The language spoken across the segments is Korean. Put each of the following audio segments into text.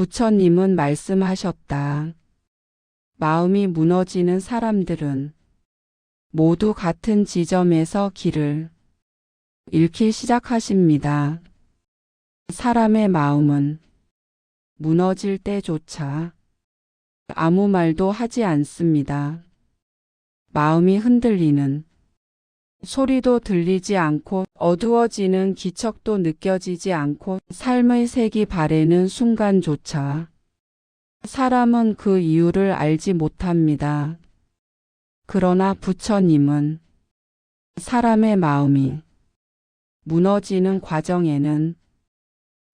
부처님은 말씀하셨다. 마음이 무너지는 사람들은 모두 같은 지점에서 길을 잃기 시작하십니다. 사람의 마음은 무너질 때조차 아무 말도 하지 않습니다. 마음이 흔들리는 소리도 들리지 않고 어두워지는 기척도 느껴지지 않고 삶의 색이 바래는 순간조차 사람은 그 이유를 알지 못합니다. 그러나 부처님은 사람의 마음이 무너지는 과정에는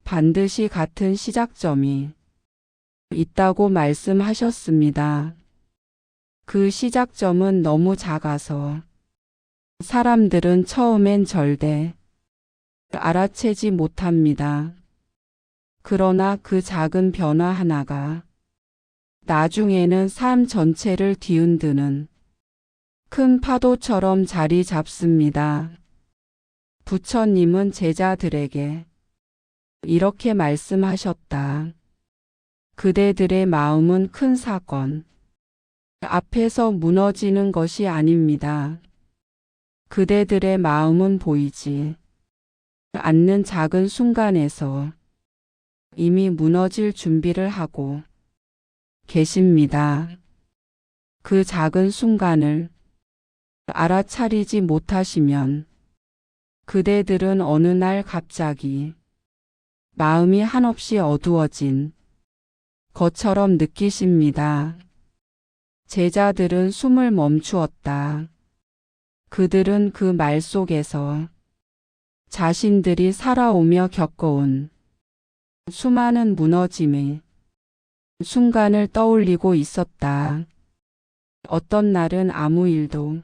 반드시 같은 시작점이 있다고 말씀하셨습니다. 그 시작점은 너무 작아서 사람들은 처음엔 절대 알아채지 못합니다. 그러나 그 작은 변화 하나가 나중에는 삶 전체를 뒤흔드는 큰 파도처럼 자리 잡습니다. 부처님은 제자들에게 이렇게 말씀하셨다. 그대들의 마음은 큰 사건 앞에서 무너지는 것이 아닙니다. 그대들의 마음은 보이지 않는 작은 순간에서 이미 무너질 준비를 하고 계십니다. 그 작은 순간을 알아차리지 못하시면 그대들은 어느 날 갑자기 마음이 한없이 어두워진 것처럼 느끼십니다. 제자들은 숨을 멈추었다. 그들은 그 말 속에서 자신들이 살아오며 겪어온 수많은 무너짐의 순간을 떠올리고 있었다. 어떤 날은 아무 일도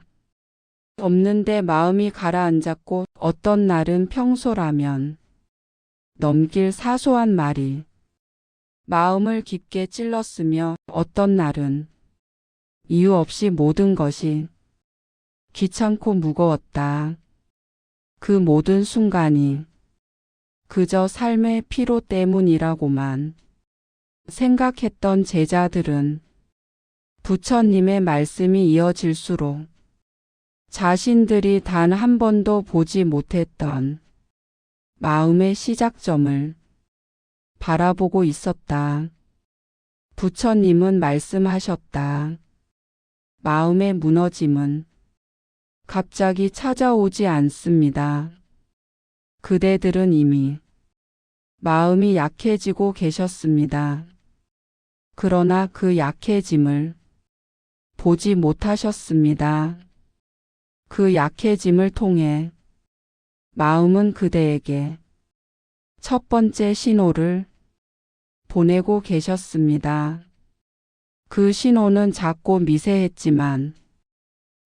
없는데 마음이 가라앉았고 어떤 날은 평소라면 넘길 사소한 말이 마음을 깊게 찔렀으며 어떤 날은 이유 없이 모든 것이 귀찮고 무거웠다. 그 모든 순간이 그저 삶의 피로 때문이라고만 생각했던 제자들은 부처님의 말씀이 이어질수록 자신들이 단 한 번도 보지 못했던 마음의 시작점을 바라보고 있었다. 부처님은 말씀하셨다. 마음의 무너짐은 갑자기 찾아오지 않습니다. 그대들은 이미 마음이 약해지고 계셨습니다. 그러나 그 약해짐을 보지 못하셨습니다. 그 약해짐을 통해 마음은 그대에게 첫 번째 신호를 보내고 계셨습니다. 그 신호는 작고 미세했지만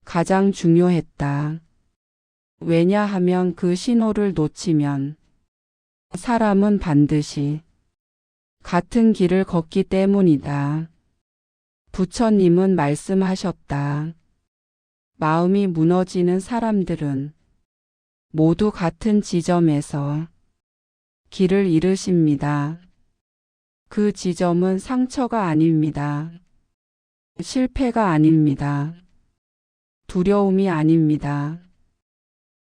가장 중요했다. 왜냐하면 그 신호를 놓치면 사람은 반드시 같은 길을 걷기 때문이다. 부처님은 말씀하셨다. 마음이 무너지는 사람들은 모두 같은 지점에서 길을 잃으십니다. 그 지점은 상처가 아닙니다. 실패가 아닙니다. 두려움이 아닙니다.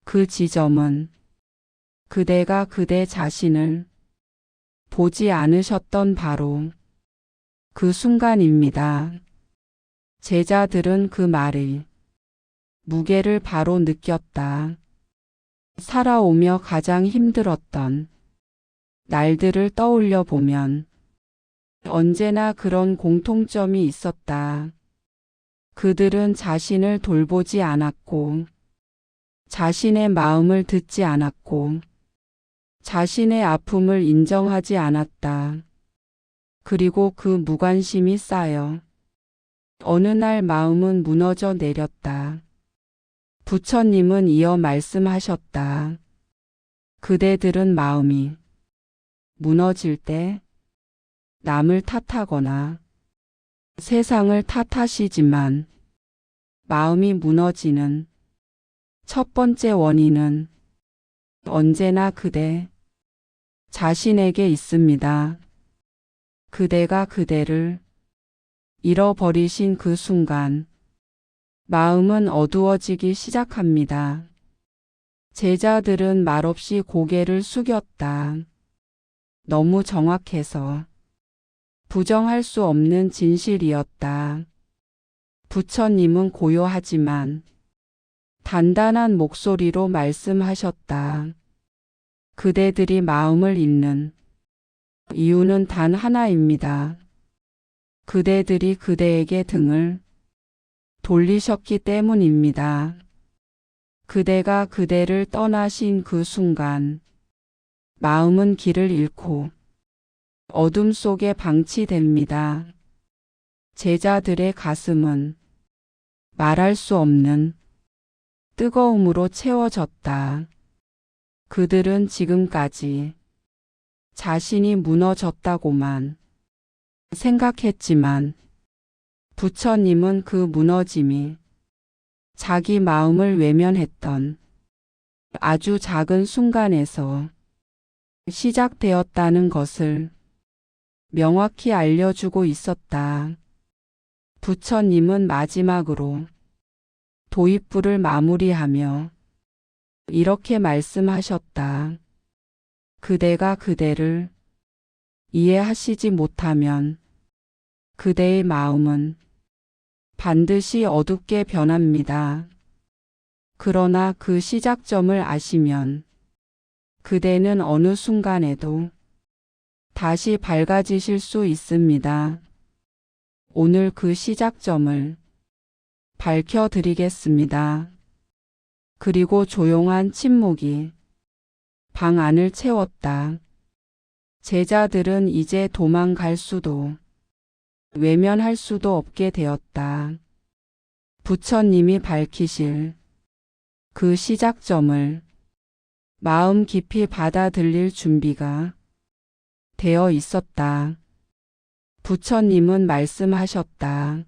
그 지점은 그대가 그대 자신을 보지 않으셨던 바로 그 순간입니다. 제자들은 그 말의 무게를 바로 느꼈다. 살아오며 가장 힘들었던 날들을 떠올려 보면 언제나 그런 공통점이 있었다. 그들은 자신을 돌보지 않았고, 자신의 마음을 듣지 않았고, 자신의 아픔을 인정하지 않았다. 그리고 그 무관심이 쌓여 어느 날 마음은 무너져 내렸다. 부처님은 이어 말씀하셨다. 그대들은 마음이 무너질 때 남을 탓하거나 세상을 탓하시지만 마음이 무너지는 첫 번째 원인은 언제나 그대 자신에게 있습니다. 그대가 그대를 잃어버리신 그 순간 마음은 어두워지기 시작합니다. 제자들은 말없이 고개를 숙였다. 너무 정확해서 부정할 수 없는 진실이었다. 부처님은 고요하지만 단단한 목소리로 말씀하셨다. 그대들이 마음을 잃는 이유는 단 하나입니다. 그대들이 그대에게 등을 돌리셨기 때문입니다. 그대가 그대를 떠나신 그 순간 마음은 길을 잃고 어둠 속에 방치됩니다. 제자들의 가슴은 말할 수 없는 뜨거움으로 채워졌다. 그들은 지금까지 자신이 무너졌다고만 생각했지만 부처님은 그 무너짐이 자기 마음을 외면했던 아주 작은 순간에서 시작되었다는 것을 명확히 알려주고 있었다. 부처님은 마지막으로 도입부를 마무리하며 이렇게 말씀하셨다. 그대가 그대를 이해하시지 못하면 그대의 마음은 반드시 어둡게 변합니다. 그러나 그 시작점을 아시면 그대는 어느 순간에도 다시 밝아지실 수 있습니다. 오늘 그 시작점을 밝혀드리겠습니다. 그리고 조용한 침묵이 방 안을 채웠다. 제자들은 이제 도망갈 수도 외면할 수도 없게 되었다. 부처님이 밝히실 그 시작점을 마음 깊이 받아들일 준비가 되어 있었다. 부처님은 말씀하셨다.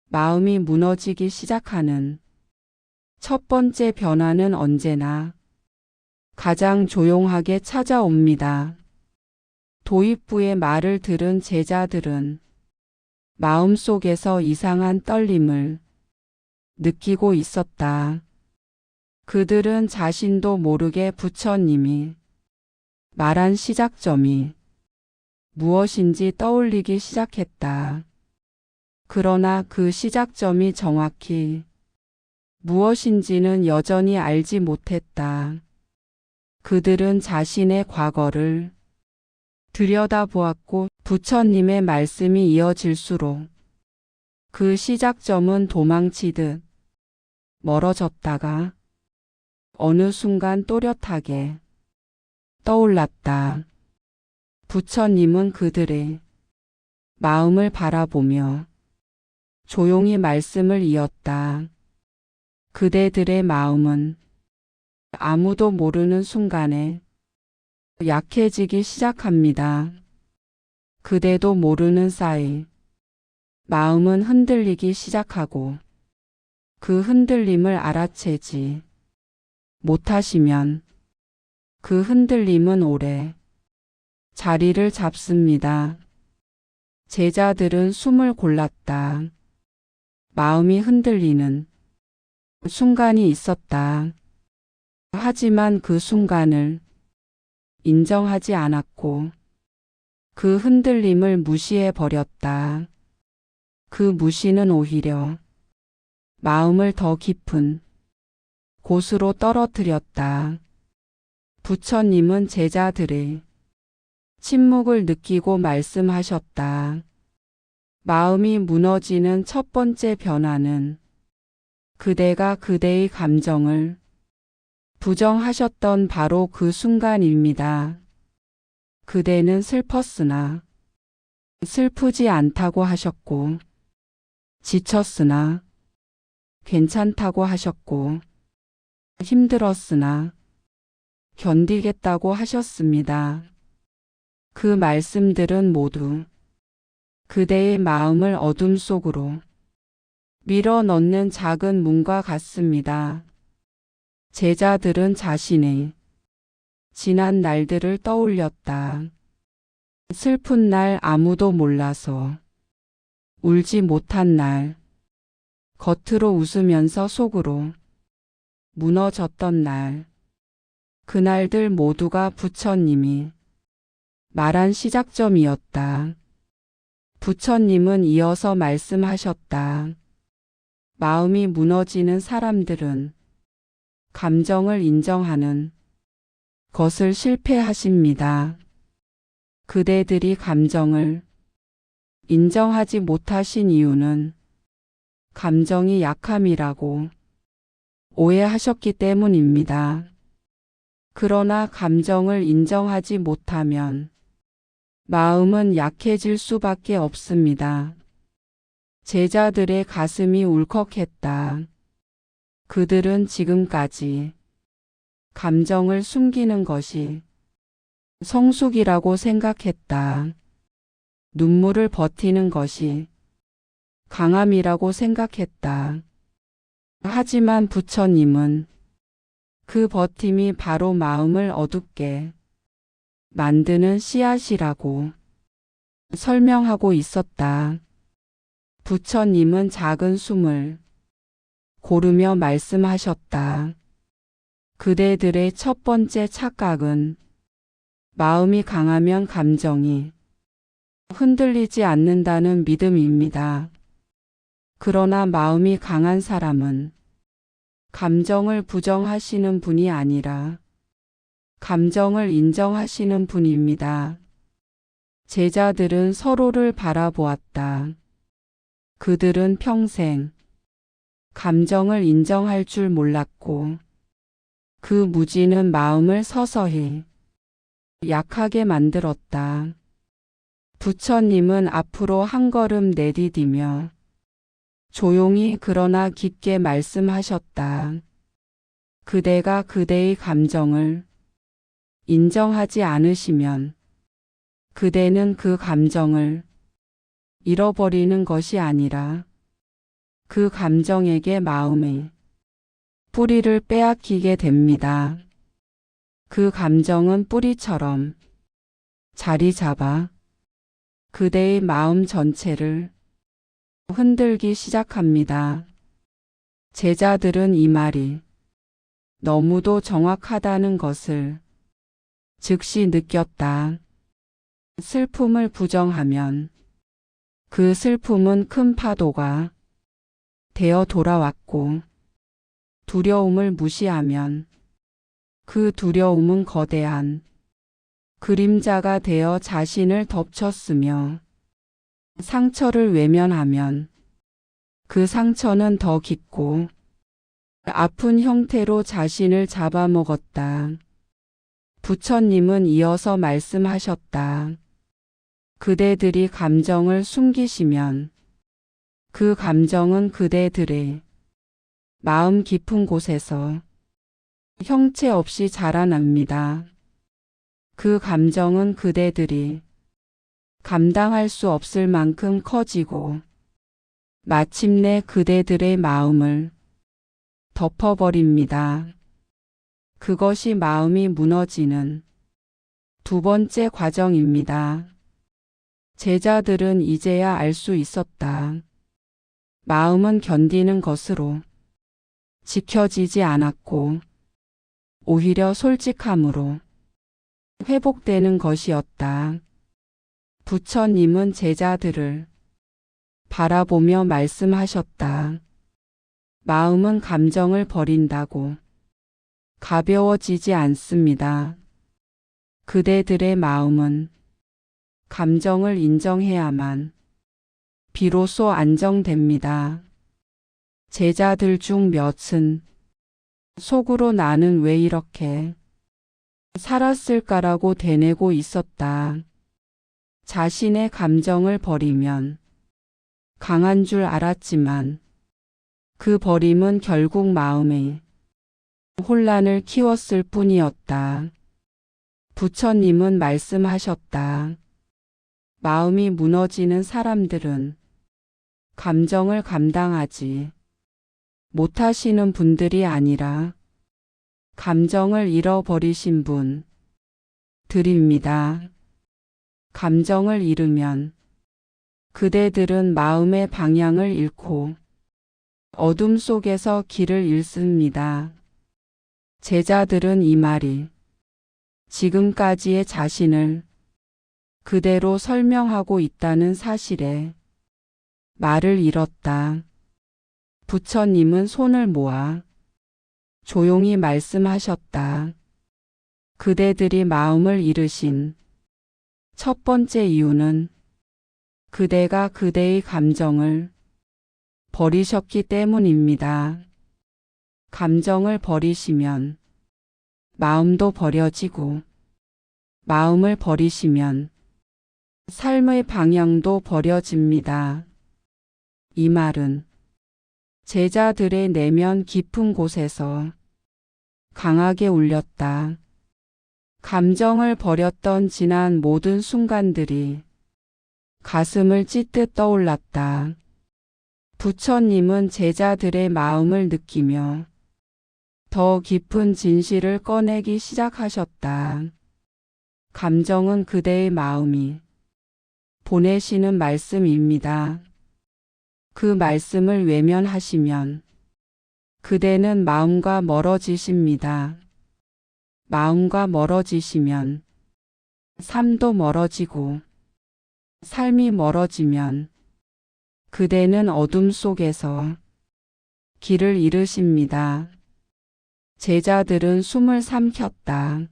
마음이 무너지기 시작하는 첫 번째 변화는 언제나 가장 조용하게 찾아옵니다. 도입부의 말을 들은 제자들은 마음속에서 이상한 떨림을 느끼고 있었다. 그들은 자신도 모르게 부처님이 말한 시작점이 무엇인지 떠올리기 시작했다. 그러나 그 시작점이 정확히 무엇인지는 여전히 알지 못했다. 그들은 자신의 과거를 들여다보았고 부처님의 말씀이 이어질수록 그 시작점은 도망치듯 멀어졌다가 어느 순간 또렷하게 떠올랐다. 부처님은 그들의 마음을 바라보며 조용히 말씀을 이었다. 그대들의 마음은 아무도 모르는 순간에 약해지기 시작합니다. 그대도 모르는 사이 마음은 흔들리기 시작하고 그 흔들림을 알아채지 못하시면 그 흔들림은 오래 자리를 잡습니다. 제자들은 숨을 골랐다. 마음이 흔들리는 순간이 있었다. 하지만 그 순간을 인정하지 않았고 그 흔들림을 무시해 버렸다. 그 무시는 오히려 마음을 더 깊은 곳으로 떨어뜨렸다. 부처님은 제자들의 침묵을 느끼고 말씀하셨다. 마음이 무너지는 첫 번째 변화는 그대가 그대의 감정을 부정하셨던 바로 그 순간입니다. 그대는 슬펐으나 슬프지 않다고 하셨고 지쳤으나 괜찮다고 하셨고 힘들었으나 견디겠다고 하셨습니다. 그 말씀들은 모두 그대의 마음을 어둠 속으로 밀어넣는 작은 문과 같습니다. 제자들은 자신의 지난 날들을 떠올렸다. 슬픈 날 아무도 몰라서 울지 못한 날, 겉으로 웃으면서 속으로 무너졌던 날, 그날들 모두가 부처님이 말한 시작점이었다. 부처님은 이어서 말씀하셨다. 마음이 무너지는 사람들은 감정을 인정하는 것을 실패하십니다. 그대들이 감정을 인정하지 못하신 이유는 감정이 약함이라고 오해하셨기 때문입니다. 그러나 감정을 인정하지 못하면 마음은 약해질 수밖에 없습니다. 제자들의 가슴이 울컥했다. 그들은 지금까지 감정을 숨기는 것이 성숙이라고 생각했다. 눈물을 버티는 것이 강함이라고 생각했다. 하지만 부처님은 그 버팀이 바로 마음을 어둡게 만드는 씨앗이라고 설명하고 있었다. 부처님은 작은 숨을 고르며 말씀하셨다. 그대들의 첫 번째 착각은 마음이 강하면 감정이 흔들리지 않는다는 믿음입니다. 그러나 마음이 강한 사람은 감정을 부정하시는 분이 아니라 감정을 인정하시는 분입니다. 제자들은 서로를 바라보았다. 그들은 평생 감정을 인정할 줄 몰랐고 그 무지는 마음을 서서히 약하게 만들었다. 부처님은 앞으로 한 걸음 내디디며 조용히 그러나 깊게 말씀하셨다. 그대가 그대의 감정을 인정하지 않으시면 그대는 그 감정을 잃어버리는 것이 아니라 그 감정에게 마음의 뿌리를 빼앗기게 됩니다. 그 감정은 뿌리처럼 자리 잡아 그대의 마음 전체를 흔들기 시작합니다. 제자들은 이 말이 너무도 정확하다는 것을 즉시 느꼈다. 슬픔을 부정하면 그 슬픔은 큰 파도가 되어 돌아왔고 두려움을 무시하면 그 두려움은 거대한 그림자가 되어 자신을 덮쳤으며 상처를 외면하면 그 상처는 더 깊고 아픈 형태로 자신을 잡아먹었다. 부처님은 이어서 말씀하셨다. 그대들이 감정을 숨기시면 그 감정은 그대들의 마음 깊은 곳에서 형체 없이 자라납니다. 그 감정은 그대들이 감당할 수 없을 만큼 커지고 마침내 그대들의 마음을 덮어버립니다. 그것이 마음이 무너지는 두 번째 과정입니다. 제자들은 이제야 알 수 있었다. 마음은 견디는 것으로 지켜지지 않았고 오히려 솔직함으로 회복되는 것이었다. 부처님은 제자들을 바라보며 말씀하셨다. 마음은 감정을 버린다고 가벼워지지 않습니다. 그대들의 마음은 감정을 인정해야만 비로소 안정됩니다. 제자들 중 몇은 속으로 나는 왜 이렇게 살았을까라고 되뇌고 있었다. 자신의 감정을 버리면 강한 줄 알았지만 그 버림은 결국 마음에 혼란을 키웠을 뿐이었다. 부처님은 말씀하셨다. 마음이 무너지는 사람들은 감정을 감당하지 못하시는 분들이 아니라 감정을 잃어버리신 분들입니다. 감정을 잃으면 그대들은 마음의 방향을 잃고 어둠 속에서 길을 잃습니다. 제자들은 이 말이 지금까지의 자신을 그대로 설명하고 있다는 사실에 말을 잃었다. 부처님은 손을 모아 조용히 말씀하셨다. 그대들이 마음을 잃으신 첫 번째 이유는 그대가 그대의 감정을 버리셨기 때문입니다. 감정을 버리시면 마음도 버려지고 마음을 버리시면 삶의 방향도 버려집니다. 이 말은 제자들의 내면 깊은 곳에서 강하게 울렸다. 감정을 버렸던 지난 모든 순간들이 가슴을 찢듯 떠올랐다. 부처님은 제자들의 마음을 느끼며 더 깊은 진실을 꺼내기 시작하셨다. 감정은 그대의 마음이 보내시는 말씀입니다. 그 말씀을 외면하시면 그대는 마음과 멀어지십니다. 마음과 멀어지시면 삶도 멀어지고 삶이 멀어지면 그대는 어둠 속에서 길을 잃으십니다. 제자들은 숨을 삼켰다.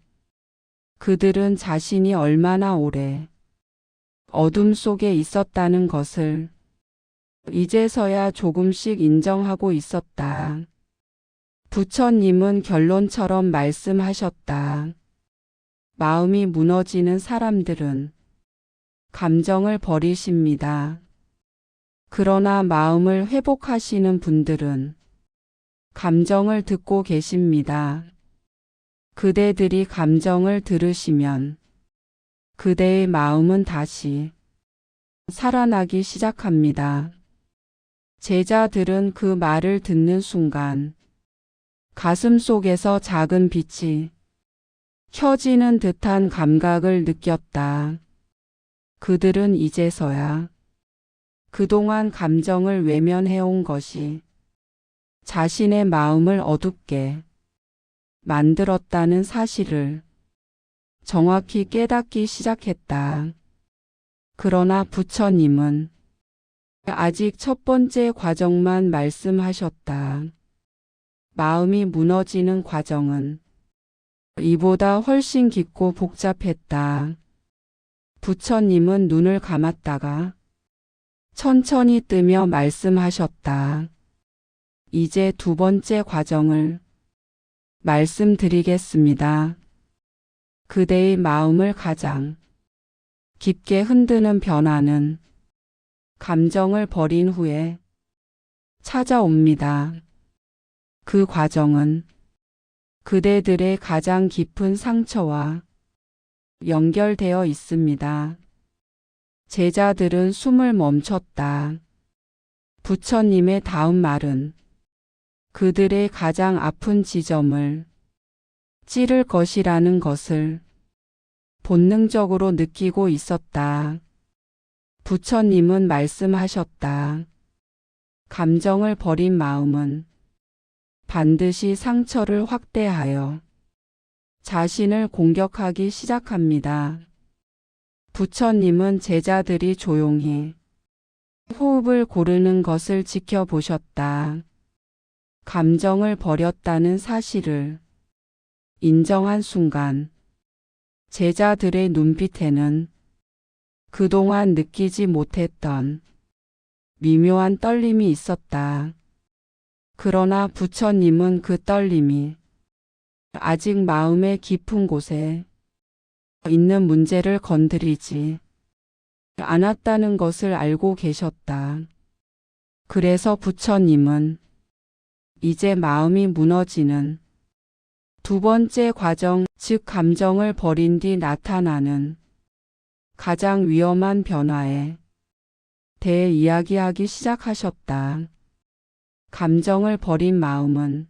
그들은 자신이 얼마나 오래 어둠 속에 있었다는 것을 이제서야 조금씩 인정하고 있었다. 부처님은 결론처럼 말씀하셨다. 마음이 무너지는 사람들은 감정을 버리십니다. 그러나 마음을 회복하시는 분들은 감정을 듣고 계십니다. 그대들이 감정을 들으시면 그대의 마음은 다시 살아나기 시작합니다. 제자들은 그 말을 듣는 순간 가슴 속에서 작은 빛이 켜지는 듯한 감각을 느꼈다. 그들은 이제서야 그동안 감정을 외면해온 것이 자신의 마음을 어둡게 만들었다는 사실을 정확히 깨닫기 시작했다. 그러나 부처님은 아직 첫 번째 과정만 말씀하셨다. 마음이 무너지는 과정은 이보다 훨씬 깊고 복잡했다. 부처님은 눈을 감았다가 천천히 뜨며 말씀하셨다. 이제 두 번째 과정을 말씀드리겠습니다. 그대의 마음을 가장 깊게 흔드는 변화는 감정을 버린 후에 찾아옵니다. 그 과정은 그대들의 가장 깊은 상처와 연결되어 있습니다. 제자들은 숨을 멈췄다. 부처님의 다음 말은 그들의 가장 아픈 지점을 찌를 것이라는 것을 본능적으로 느끼고 있었다. 부처님은 말씀하셨다. 감정을 버린 마음은 반드시 상처를 확대하여 자신을 공격하기 시작합니다. 부처님은 제자들이 조용히 호흡을 고르는 것을 지켜보셨다. 감정을 버렸다는 사실을 인정한 순간 제자들의 눈빛에는 그동안 느끼지 못했던 미묘한 떨림이 있었다. 그러나 부처님은 그 떨림이 아직 마음의 깊은 곳에 있는 문제를 건드리지 않았다는 것을 알고 계셨다. 그래서 부처님은 이제 마음이 무너지는 두 번째 과정, 즉 감정을 버린 뒤 나타나는 가장 위험한 변화에 대해 이야기하기 시작하셨다. 감정을 버린 마음은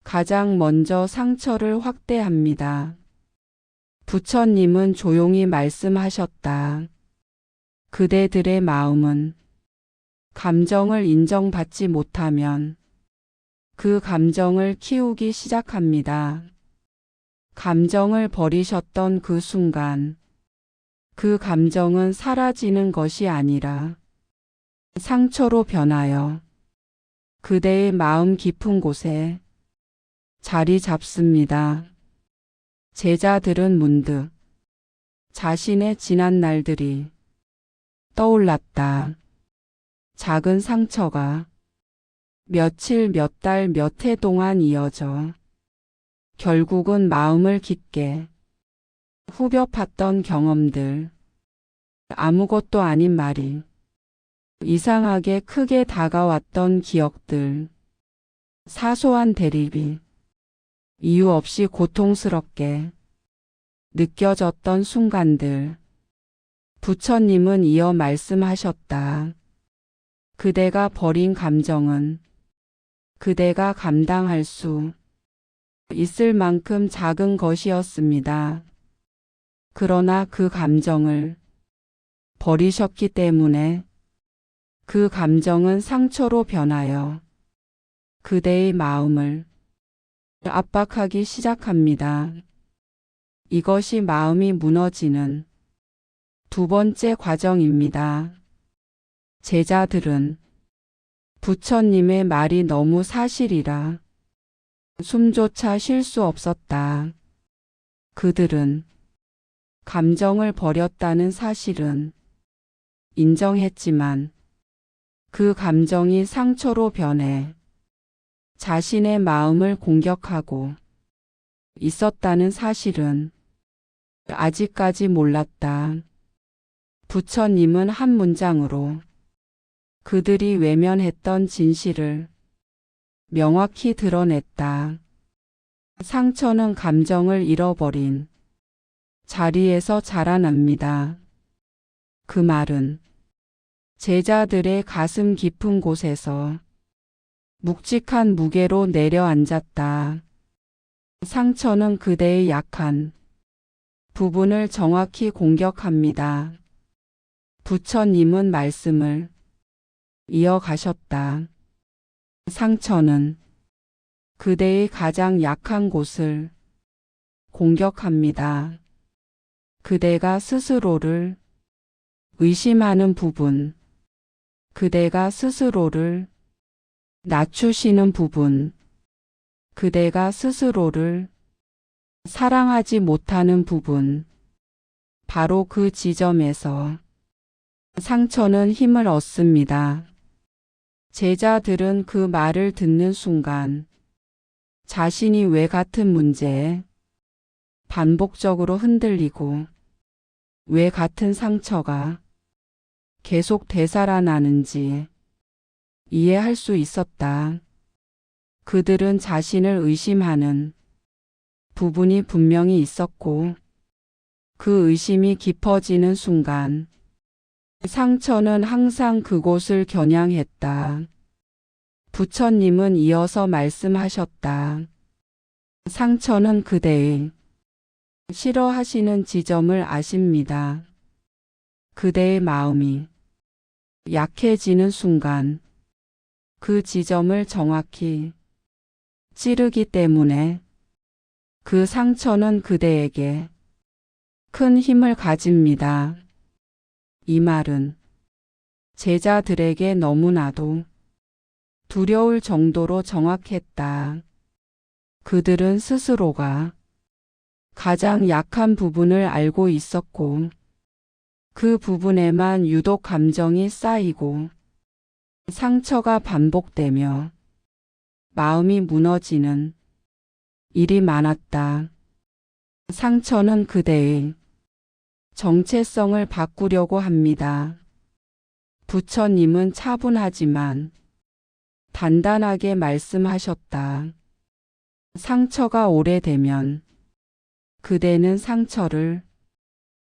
가장 먼저 상처를 확대합니다. 부처님은 조용히 말씀하셨다. 그대들의 마음은 감정을 인정받지 못하면 그 감정을 키우기 시작합니다. 감정을 버리셨던 그 순간 그 감정은 사라지는 것이 아니라 상처로 변하여 그대의 마음 깊은 곳에 자리 잡습니다. 제자들은 문득 자신의 지난 날들이 떠올랐다. 작은 상처가 며칠, 몇 달, 몇 해 동안 이어져 결국은 마음을 깊게 후벼 팠던 경험들, 아무것도 아닌 말이 이상하게 크게 다가왔던 기억들, 사소한 대립이 이유 없이 고통스럽게 느껴졌던 순간들. 부처님은 이어 말씀하셨다. 그대가 버린 감정은 그대가 감당할 수 있을 만큼 작은 것이었습니다. 그러나 그 감정을 버리셨기 때문에 그 감정은 상처로 변하여 그대의 마음을 압박하기 시작합니다. 이것이 마음이 무너지는 두 번째 과정입니다. 제자들은 부처님의 말이 너무 사실이라 숨조차 쉴 수 없었다. 그들은 감정을 버렸다는 사실은 인정했지만 그 감정이 상처로 변해 자신의 마음을 공격하고 있었다는 사실은 아직까지 몰랐다. 부처님은 한 문장으로 그들이 외면했던 진실을 명확히 드러냈다. 상처는 감정을 잃어버린 자리에서 자라납니다. 그 말은 제자들의 가슴 깊은 곳에서 묵직한 무게로 내려앉았다. 상처는 그대의 약한 부분을 정확히 공격합니다. 부처님은 말씀을 이어가셨다. 상처는 그대의 가장 약한 곳을 공격합니다. 그대가 스스로를 의심하는 부분, 그대가 스스로를 낮추시는 부분, 그대가 스스로를 사랑하지 못하는 부분, 바로 그 지점에서 상처는 힘을 얻습니다. 제자들은 그 말을 듣는 순간 자신이 왜 같은 문제에 반복적으로 흔들리고 왜 같은 상처가 계속 되살아나는지 이해할 수 있었다. 그들은 자신을 의심하는 부분이 분명히 있었고 그 의심이 깊어지는 순간 상처는 항상 그곳을 겨냥했다. 부처님은 이어서 말씀하셨다. 상처는 그대의 싫어하시는 지점을 아십니다. 그대의 마음이 약해지는 순간 그 지점을 정확히 찌르기 때문에 그 상처는 그대에게 큰 힘을 가집니다. 이 말은 제자들에게 너무나도 두려울 정도로 정확했다. 그들은 스스로가 가장 약한 부분을 알고 있었고 그 부분에만 유독 감정이 쌓이고 상처가 반복되며 마음이 무너지는 일이 많았다. 상처는 그대의 정체성을 바꾸려고 합니다. 부처님은 차분하지만 단단하게 말씀하셨다. 상처가 오래되면 그대는 상처를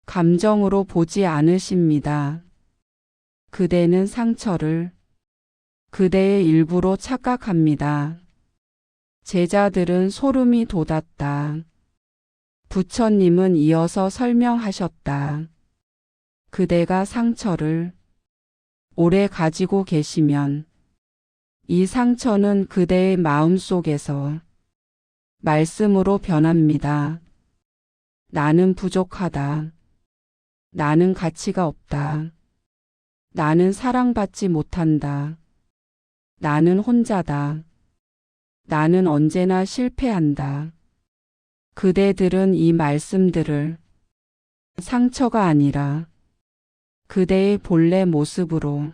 감정으로 보지 않으십니다. 그대는 상처를 그대의 일부로 착각합니다. 제자들은 소름이 돋았다. 부처님은 이어서 설명하셨다. 그대가 상처를 오래 가지고 계시면 이 상처는 그대의 마음 속에서 말씀으로 변합니다. 나는 부족하다. 나는 가치가 없다. 나는 사랑받지 못한다. 나는 혼자다. 나는 언제나 실패한다. 그대들은 이 말씀들을 상처가 아니라 그대의 본래 모습으로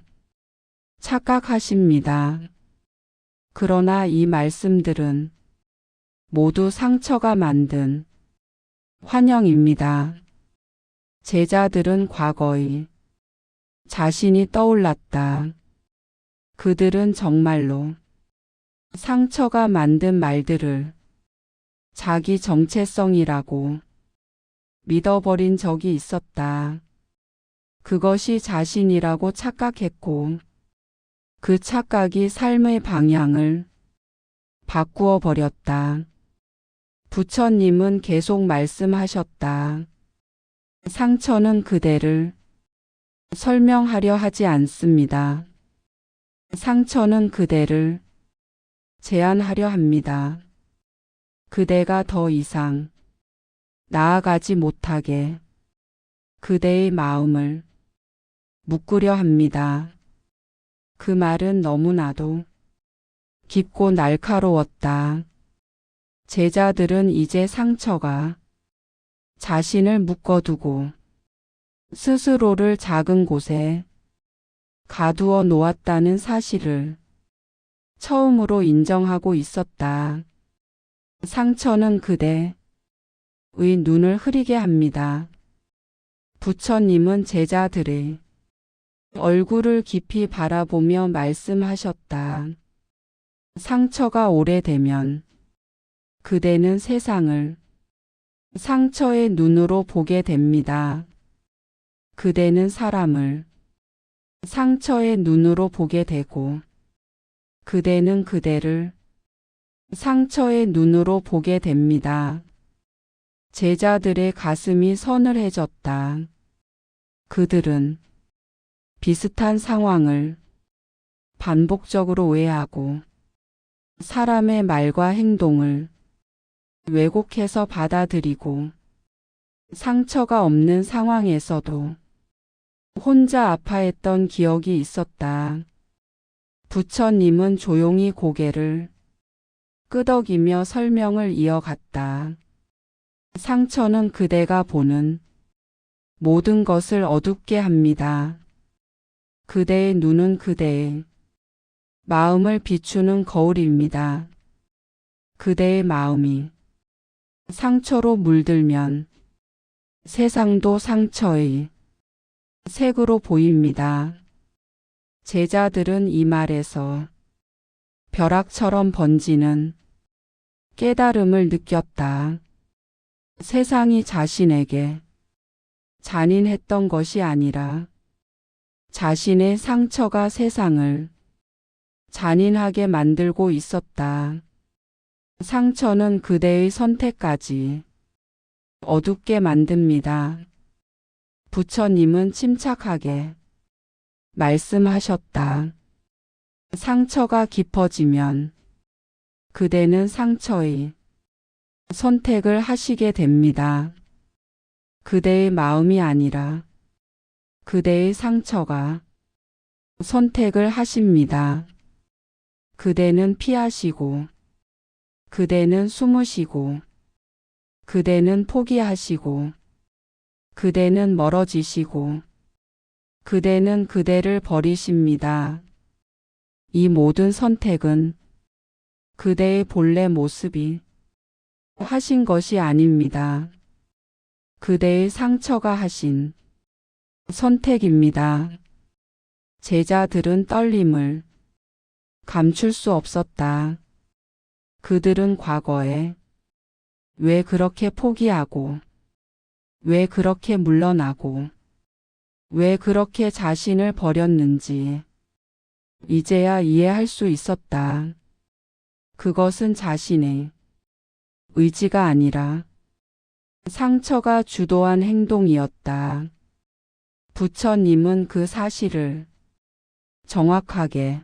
착각하십니다. 그러나 이 말씀들은 모두 상처가 만든 환영입니다. 제자들은 과거의 자신이 떠올랐다. 그들은 정말로 상처가 만든 말들을 자기 정체성이라고 믿어버린 적이 있었다. 그것이 자신이라고 착각했고 그 착각이 삶의 방향을 바꾸어 버렸다. 부처님은 계속 말씀하셨다. 상처는 그대를 설명하려 하지 않습니다. 상처는 그대를 제한하려 합니다. 그대가 더 이상 나아가지 못하게 그대의 마음을 묶으려 합니다. 그 말은 너무나도 깊고 날카로웠다. 제자들은 이제 상처가 자신을 묶어두고 스스로를 작은 곳에 가두어 놓았다는 사실을 처음으로 인정하고 있었다. 상처는 그대의 눈을 흐리게 합니다. 부처님은 제자들의 얼굴을 깊이 바라보며 말씀하셨다. 상처가 오래되면 그대는 세상을 상처의 눈으로 보게 됩니다. 그대는 사람을 상처의 눈으로 보게 되고 그대는 그대를 상처의 눈으로 보게 됩니다. 제자들의 가슴이 서늘해졌다. 그들은 비슷한 상황을 반복적으로 오해하고 사람의 말과 행동을 왜곡해서 받아들이고 상처가 없는 상황에서도 혼자 아파했던 기억이 있었다. 부처님은 조용히 고개를 끄덕이며 설명을 이어갔다. 상처는 그대가 보는 모든 것을 어둡게 합니다. 그대의 눈은 그대의 마음을 비추는 거울입니다. 그대의 마음이 상처로 물들면 세상도 상처의 색으로 보입니다. 제자들은 이 말에서 벼락처럼 번지는 깨달음을 느꼈다. 세상이 자신에게 잔인했던 것이 아니라 자신의 상처가 세상을 잔인하게 만들고 있었다. 상처는 그대의 선택까지 어둡게 만듭니다. 부처님은 침착하게 말씀하셨다. 상처가 깊어지면 그대는 상처의 선택을 하시게 됩니다. 그대의 마음이 아니라 그대의 상처가 선택을 하십니다. 그대는 피하시고 그대는 숨으시고 그대는 포기하시고 그대는 멀어지시고 그대는 그대를 버리십니다. 이 모든 선택은 그대의 본래 모습이 하신 것이 아닙니다. 그대의 상처가 하신 선택입니다. 제자들은 떨림을 감출 수 없었다. 그들은 과거에 왜 그렇게 포기하고 왜 그렇게 물러나고 왜 그렇게 자신을 버렸는지 이제야 이해할 수 있었다. 그것은 자신의 의지가 아니라 상처가 주도한 행동이었다. 부처님은 그 사실을 정확하게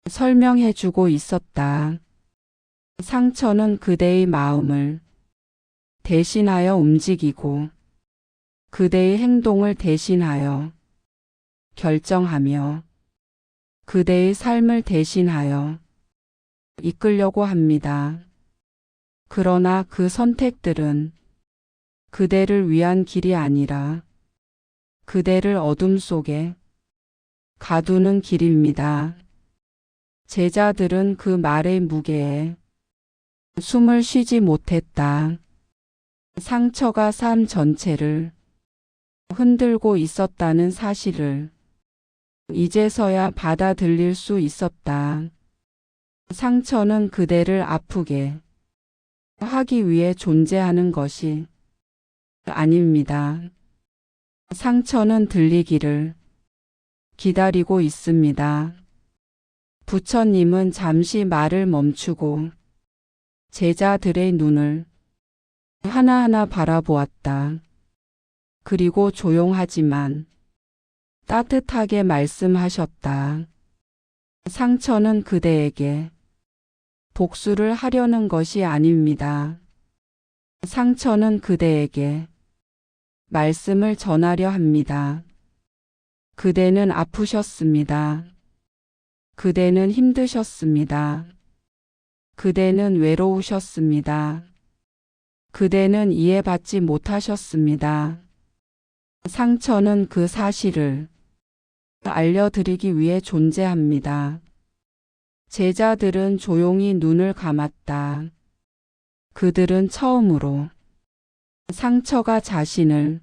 설명해주고 있었다. 상처는 그대의 마음을 대신하여 움직이고 그대의 행동을 대신하여 결정하며 그대의 삶을 대신하여 이끌려고 합니다. 그러나 그 선택들은 그대를 위한 길이 아니라 그대를 어둠 속에 가두는 길입니다. 제자들은 그 말의 무게에 숨을 쉬지 못했다. 상처가 삶 전체를 흔들고 있었다는 사실을 이제서야 받아들일 수 있었다. 상처는 그대를 아프게 하기 위해 존재하는 것이 아닙니다. 상처는 들리기를 기다리고 있습니다. 부처님은 잠시 말을 멈추고 제자들의 눈을 하나하나 바라보았다. 그리고 조용하지만 따뜻하게 말씀하셨다. 상처는 그대에게 복수를 하려는 것이 아닙니다. 상처는 그대에게 말씀을 전하려 합니다. 그대는 아프셨습니다. 그대는 힘드셨습니다. 그대는 외로우셨습니다. 그대는 이해받지 못하셨습니다. 상처는 그 사실을 알려드리기 위해 존재합니다. 제자들은 조용히 눈을 감았다. 그들은 처음으로 상처가 자신을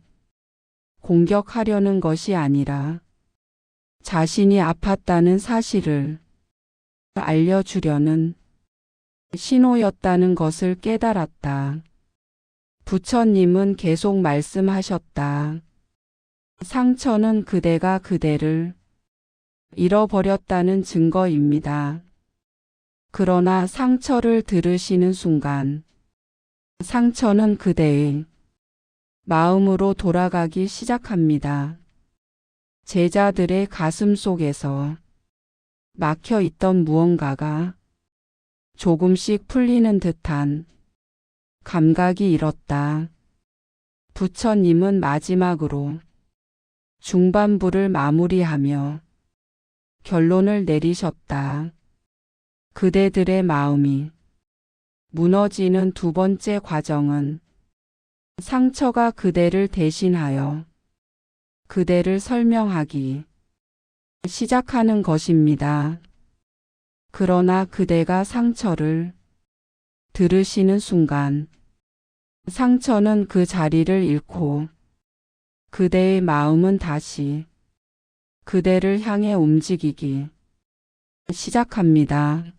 공격하려는 것이 아니라 자신이 아팠다는 사실을 알려주려는 신호였다는 것을 깨달았다. 부처님은 계속 말씀하셨다. 상처는 그대가 그대를 잃어버렸다는 증거입니다. 그러나 상처를 들으시는 순간 상처는 그대의 마음으로 돌아가기 시작합니다. 제자들의 가슴 속에서 막혀 있던 무언가가 조금씩 풀리는 듯한 감각이 일었다. 부처님은 마지막으로 중반부를 마무리하며 결론을 내리셨다. 그대들의 마음이 무너지는 두 번째 과정은 상처가 그대를 대신하여 그대를 설명하기 시작하는 것입니다. 그러나 그대가 상처를 들으시는 순간 상처는 그 자리를 잃고 그대의 마음은 다시 그대를 향해 움직이기 시작합니다.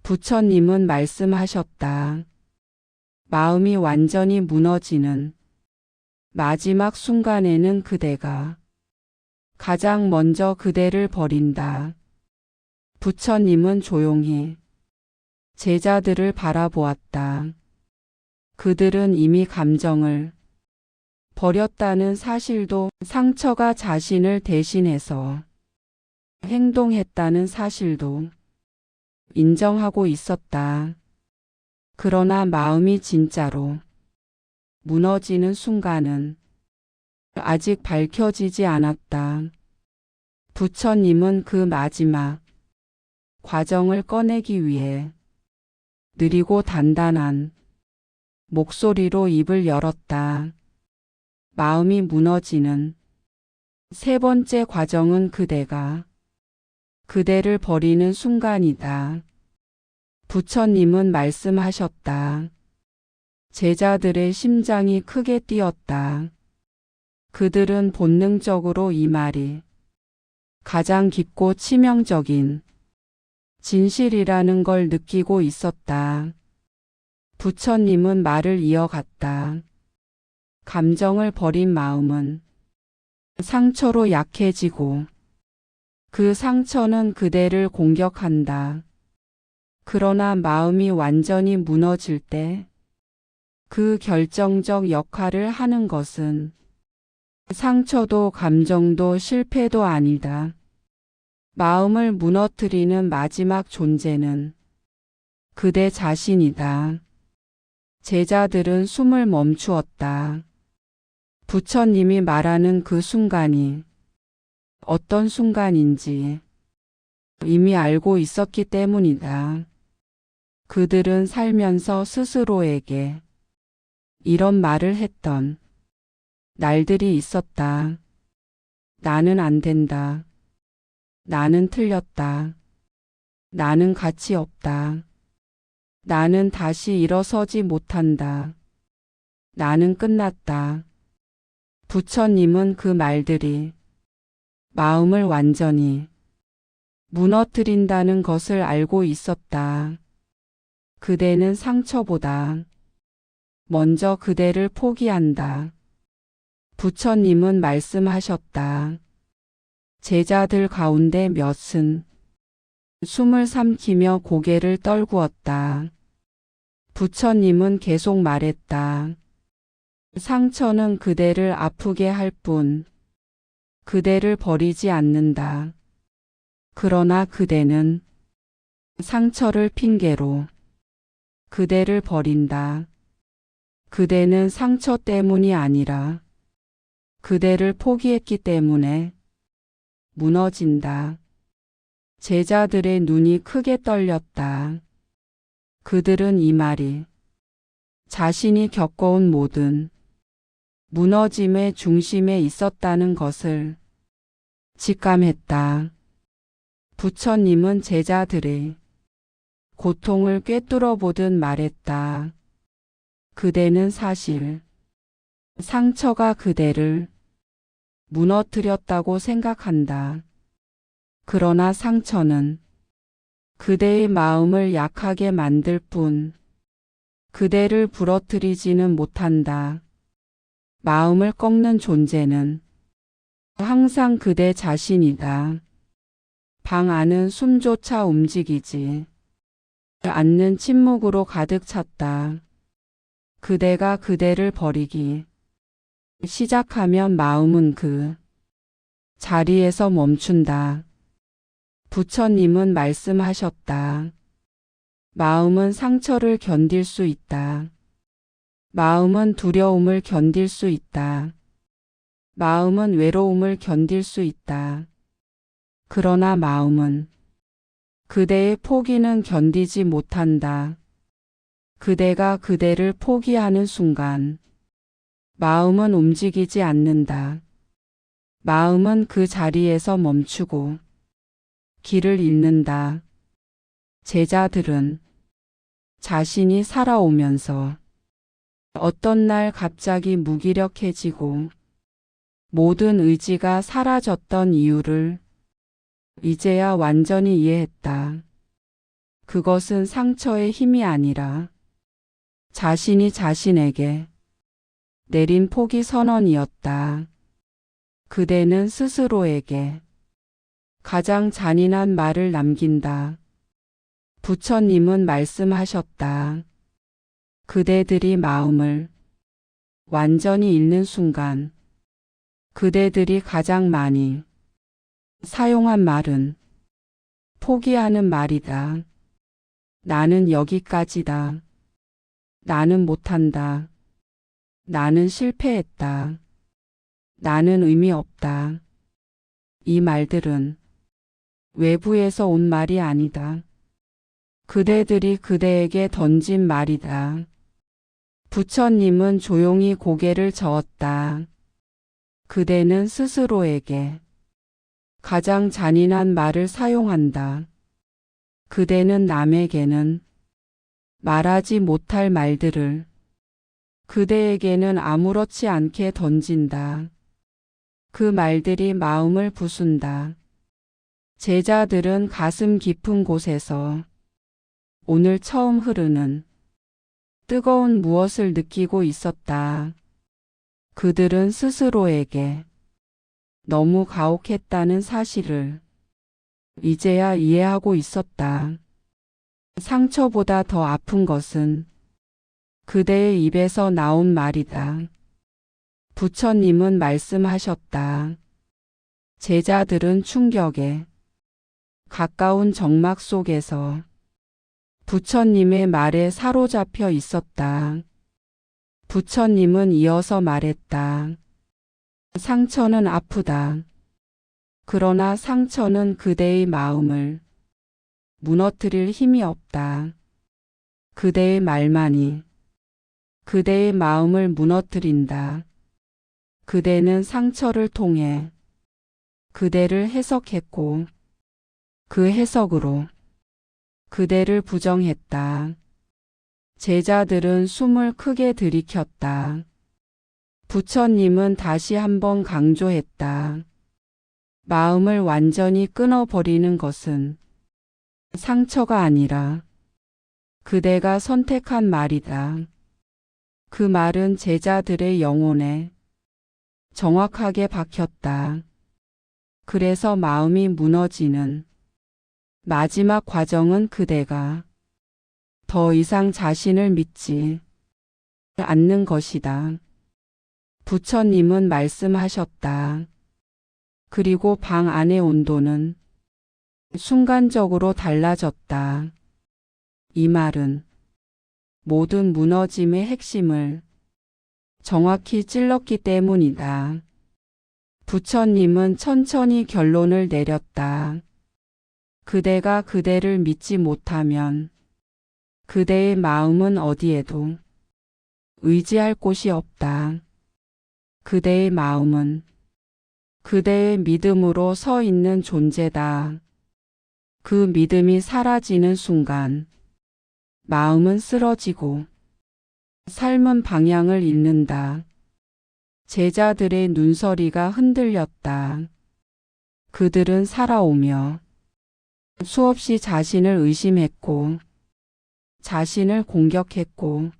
부처님은 말씀하셨다. 마음이 완전히 무너지는 마지막 순간에는 그대가 가장 먼저 그대를 버린다. 부처님은 조용히 제자들을 바라보았다. 그들은 이미 감정을 버렸다는 사실도 상처가 자신을 대신해서 행동했다는 사실도 인정하고 있었다. 그러나 마음이 진짜로 무너지는 순간은 아직 밝혀지지 않았다. 부처님은 그 마지막 과정을 꺼내기 위해 느리고 단단한 목소리로 입을 열었다. 마음이 무너지는 세 번째 과정은 그대가 그대를 버리는 순간이다. 부처님은 말씀하셨다. 제자들의 심장이 크게 뛰었다. 그들은 본능적으로 이 말이 가장 깊고 치명적인 진실이라는 걸 느끼고 있었다. 부처님은 말을 이어갔다. 감정을 버린 마음은 상처로 약해지고 그 상처는 그대를 공격한다. 그러나 마음이 완전히 무너질 때 그 결정적 역할을 하는 것은 상처도 감정도 실패도 아니다. 마음을 무너뜨리는 마지막 존재는 그대 자신이다. 제자들은 숨을 멈추었다. 부처님이 말하는 그 순간이 어떤 순간인지 이미 알고 있었기 때문이다. 그들은 살면서 스스로에게 이런 말을 했던 날들이 있었다. 나는 안 된다. 나는 틀렸다. 나는 가치 없다. 나는 다시 일어서지 못한다. 나는 끝났다. 부처님은 그 말들이 마음을 완전히 무너뜨린다는 것을 알고 있었다. 그대는 상처보다 먼저 그대를 포기한다. 부처님은 말씀하셨다. 제자들 가운데 몇은 숨을 삼키며 고개를 떨구었다. 부처님은 계속 말했다. 상처는 그대를 아프게 할 뿐 그대를 버리지 않는다. 그러나 그대는 상처를 핑계로 그대를 버린다. 그대는 상처 때문이 아니라 그대를 포기했기 때문에 무너진다. 제자들의 눈이 크게 떨렸다. 그들은 이 말이 자신이 겪어온 모든 무너짐의 중심에 있었다는 것을 직감했다. 부처님은 제자들의 고통을 꿰뚫어 보듯 말했다. 그대는 사실 상처가 그대를 무너뜨렸다고 생각한다. 그러나 상처는 그대의 마음을 약하게 만들 뿐 그대를 부러뜨리지는 못한다. 마음을 꺾는 존재는 항상 그대 자신이다. 방 안은 숨조차 움직이지 않는 침묵으로 가득 찼다. 그대가 그대를 버리기 시작하면 마음은 그 자리에서 멈춘다. 부처님은 말씀하셨다. 마음은 상처를 견딜 수 있다. 마음은 두려움을 견딜 수 있다. 마음은 외로움을 견딜 수 있다. 그러나 마음은 그대의 포기는 견디지 못한다. 그대가 그대를 포기하는 순간 마음은 움직이지 않는다. 마음은 그 자리에서 멈추고 길을 잃는다. 제자들은 자신이 살아오면서 어떤 날 갑자기 무기력해지고 모든 의지가 사라졌던 이유를 이제야 완전히 이해했다. 그것은 상처의 힘이 아니라 자신이 자신에게 내린 포기 선언이었다. 그대는 스스로에게 가장 잔인한 말을 남긴다. 부처님은 말씀하셨다. 그대들이 마음을 완전히 잃는 순간 그대들이 가장 많이 사용한 말은 포기하는 말이다. 나는 여기까지다. 나는 못한다. 나는 실패했다. 나는 의미 없다. 이 말들은 외부에서 온 말이 아니다. 그대들이 그대에게 던진 말이다. 부처님은 조용히 고개를 저었다. 그대는 스스로에게 가장 잔인한 말을 사용한다. 그대는 남에게는 말하지 못할 말들을 그대에게는 아무렇지 않게 던진다. 그 말들이 마음을 부순다. 제자들은 가슴 깊은 곳에서 오늘 처음 흐르는 뜨거운 무엇을 느끼고 있었다. 그들은 스스로에게 너무 가혹했다는 사실을 이제야 이해하고 있었다. 상처보다 더 아픈 것은 그대의 입에서 나온 말이다. 부처님은 말씀하셨다. 제자들은 충격에 가까운 정막 속에서 부처님의 말에 사로잡혀 있었다. 부처님은 이어서 말했다. 상처는 아프다. 그러나 상처는 그대의 마음을 무너뜨릴 힘이 없다. 그대의 말만이 그대의 마음을 무너뜨린다. 그대는 상처를 통해 그대를 해석했고 그 해석으로 그대를 부정했다. 제자들은 숨을 크게 들이켰다. 부처님은 다시 한번 강조했다. 마음을 완전히 끊어버리는 것은 상처가 아니라 그대가 선택한 말이다. 그 말은 제자들의 영혼에 정확하게 박혔다. 그래서 마음이 무너지는 마지막 과정은 그대가 더 이상 자신을 믿지 않는 것이다. 부처님은 말씀하셨다. 그리고 방 안의 온도는 순간적으로 달라졌다. 이 말은 모든 무너짐의 핵심을 정확히 찔렀기 때문이다. 부처님은 천천히 결론을 내렸다. 그대가 그대를 믿지 못하면 그대의 마음은 어디에도 의지할 곳이 없다. 그대의 마음은 그대의 믿음으로 서 있는 존재다. 그 믿음이 사라지는 순간 마음은 쓰러지고 삶은 방향을 잃는다. 제자들의 눈서리가 흔들렸다. 그들은 살아오며 수없이 자신을 의심했고 자신을 공격했고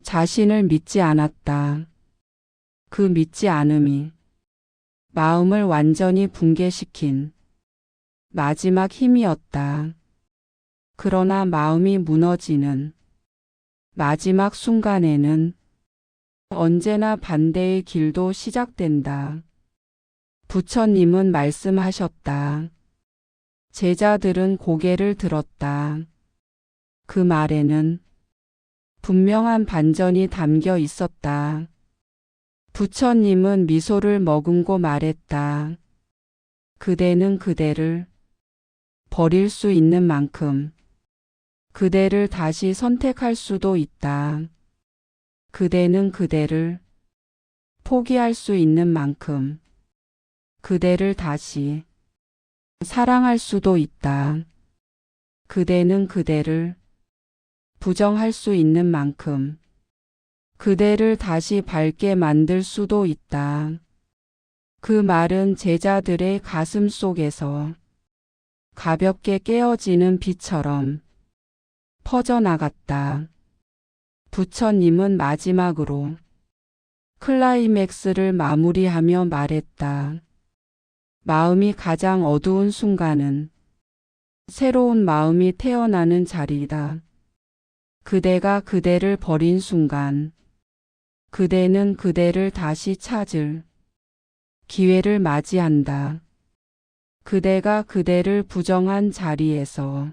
자신을 믿지 않았다. 그 믿지 않음이 마음을 완전히 붕괴시킨 마지막 힘이었다. 그러나 마음이 무너지는 마지막 순간에는 언제나 반대의 길도 시작된다. 부처님은 말씀하셨다. 제자들은 고개를 들었다. 그 말에는 분명한 반전이 담겨 있었다. 부처님은 미소를 머금고 말했다. 그대는 그대를 버릴 수 있는 만큼 그대를 다시 선택할 수도 있다. 그대는 그대를 포기할 수 있는 만큼 그대를 다시 사랑할 수도 있다. 그대는 그대를 부정할 수 있는 만큼 그대를 다시 밝게 만들 수도 있다. 그 말은 제자들의 가슴 속에서 가볍게 깨어지는 빛처럼 퍼져나갔다. 부처님은 마지막으로 클라이맥스를 마무리하며 말했다. 마음이 가장 어두운 순간은 새로운 마음이 태어나는 자리이다. 그대가 그대를 버린 순간 그대는 그대를 다시 찾을 기회를 맞이한다. 그대가 그대를 부정한 자리에서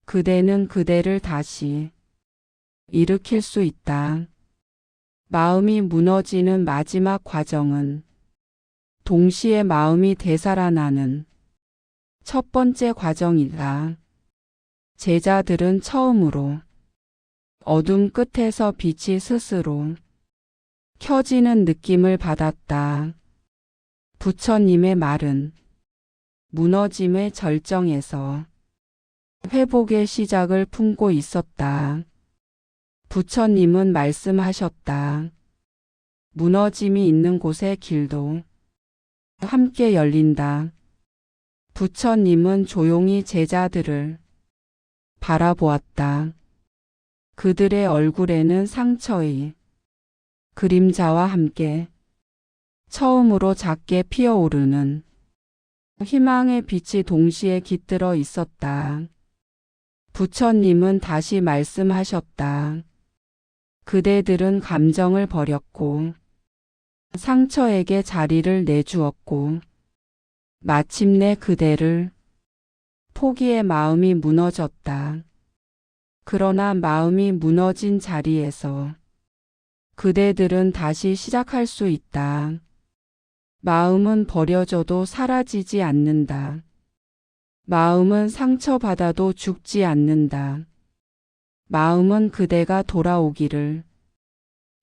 그대는 그대를 다시 일으킬 수 있다. 마음이 무너지는 마지막 과정은 동시에 마음이 되살아나는 첫 번째 과정이다. 제자들은 처음으로 어둠 끝에서 빛이 스스로 켜지는 느낌을 받았다. 부처님의 말은 무너짐의 절정에서 회복의 시작을 품고 있었다. 부처님은 말씀하셨다. 무너짐이 있는 곳의 길도 함께 열린다. 부처님은 조용히 제자들을 바라보았다. 그들의 얼굴에는 상처의 그림자와 함께 처음으로 작게 피어오르는 희망의 빛이 동시에 깃들어 있었다. 부처님은 다시 말씀하셨다. 그대들은 감정을 버렸고 상처에게 자리를 내주었고 마침내 그대를 포기의 마음이 무너졌다. 그러나 마음이 무너진 자리에서 그대들은 다시 시작할 수 있다. 마음은 버려져도 사라지지 않는다. 마음은 상처받아도 죽지 않는다. 마음은 그대가 돌아오기를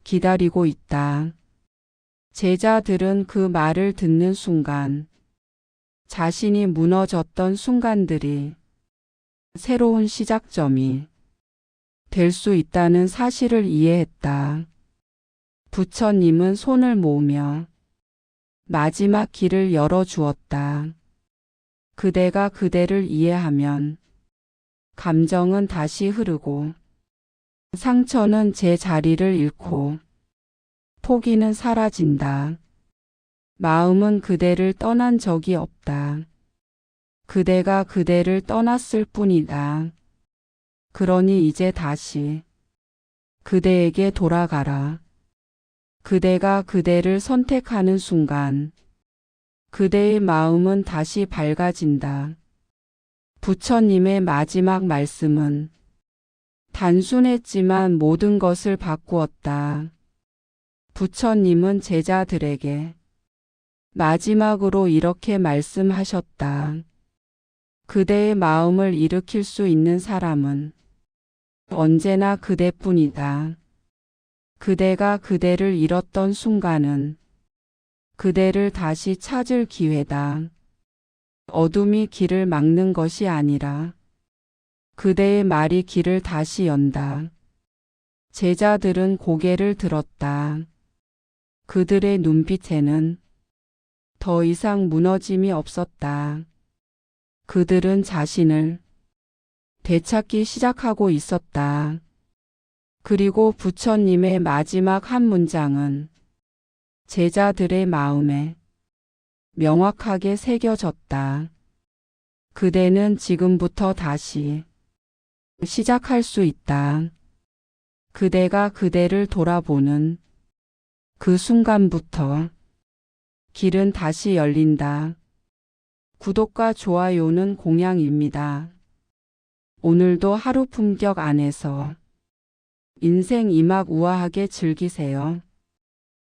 기다리고 있다. 제자들은 그 말을 듣는 순간 자신이 무너졌던 순간들이 새로운 시작점이 될 수 있다는 사실을 이해했다. 부처님은 손을 모으며 마지막 길을 열어주었다. 그대가 그대를 이해하면 감정은 다시 흐르고 상처는 제 자리를 잃고 포기는 사라진다. 마음은 그대를 떠난 적이 없다. 그대가 그대를 떠났을 뿐이다. 그러니 이제 다시 그대에게 돌아가라. 그대가 그대를 선택하는 순간 그대의 마음은 다시 밝아진다. 부처님의 마지막 말씀은 단순했지만 모든 것을 바꾸었다. 부처님은 제자들에게 마지막으로 이렇게 말씀하셨다. 그대의 마음을 일으킬 수 있는 사람은 언제나 그대뿐이다. 그대가 그대를 잃었던 순간은 그대를 다시 찾을 기회다. 어둠이 길을 막는 것이 아니라 그대의 말이 길을 다시 연다. 제자들은 고개를 들었다. 그들의 눈빛에는 더 이상 무너짐이 없었다. 그들은 자신을 되찾기 시작하고 있었다. 그리고 부처님의 마지막 한 문장은 제자들의 마음에 명확하게 새겨졌다. 그대는 지금부터 다시 시작할 수 있다. 그대가 그대를 돌아보는 그 순간부터 길은 다시 열린다. 구독과 좋아요는 공양입니다. 오늘도 하루 품격 안에서 인생 이막 우아하게 즐기세요.